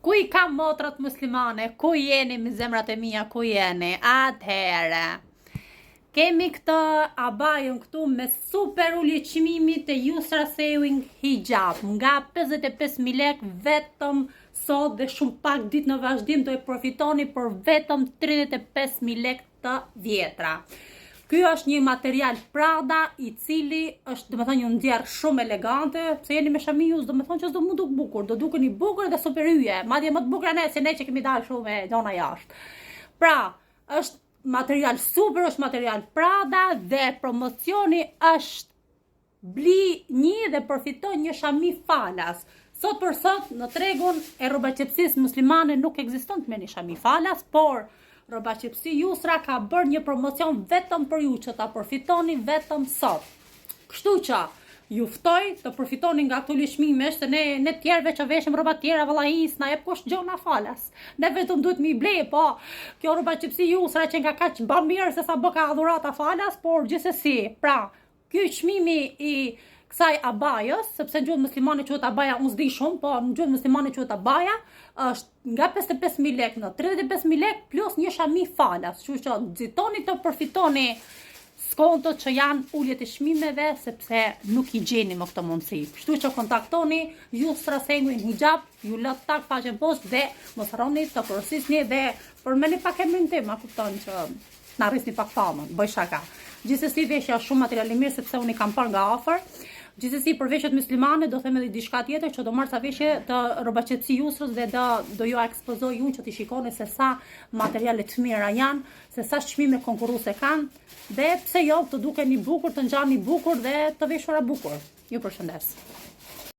Ku i kam motrat muslimane? Ku jeni me zemrat e mia? Ku jeni? Atëherë. Kemi këtë abajën këtu me super ulje çmimi të Yusra Sewing Hijab. Nga 55.000 lek vetëm sot dhe shumë pak ditë në vazhdim do e profitoni për vetëm 35.000 lek të vjetra. Ky është një material Prada i cili është, domethënë, një nxjerr shumë elegante, pse jeni me shamius, domethënë që s'do mu duk bukur, do dukeni bukur dhe super yje, madje më të bukur ne se ne që kemi dalë shumë me gjona jashtë. Pra, është material super, është material Prada dhe promocioni është bli një dhe përfiton një shami falas. Sot për sot në tregun e rrobaqepsisë muslimane nuk ekziston të merrni shami falas, por Rrobaqepsi Yusra ka bërë një promocion vetëm për ju që ta përfitoni vetëm sot. Kështu që ju ftoj të përfitoni nga këto lëshmimesh, se ne tjerëve që veshim rroba tjera vallahi s'na jep kush gjona falas. Ne vetëm duhet mi ble, po kjo Rrobaqepsi Yusra që nga kaq bën mirë se sa bë ka dhurata falas, por gjithsesi, pra, ky çmimi i kësaj abajës, sepse në gjuhën muslimane quhet abaja, unë s'di shumë, po në gjuhën muslimane quhet abaja, është nga 55.000 lek në 35.000 lek plus një shami falas. Kështu që nxitoni të përfitoni skontot që janë uljet e çmimeve, sepse nuk i gjeni më këtë mundësi. Kështu që kontaktoni Yusra Sewing Hijab, ju lë tak faqen poshtë dhe mos harroni të porosisni dhe përmendni pak emrin tim, a kupton që na rrisni pak famën, bëj shaka. Gjithsesi veshja është shumë material i mirë sepse unë i kam parë nga afër. Gjithsesi për veshjet muslimane do them edhe diçka tjetër që do marr sa veshje të Rrobaqepsi Yusrës dhe do ju ekspozoj unë që ti shikoni se sa materiale të mira janë, se sa çmime konkurruese kanë dhe pse jo të dukeni bukur, të ngjani bukur dhe të veshura bukur. Ju përshëndes.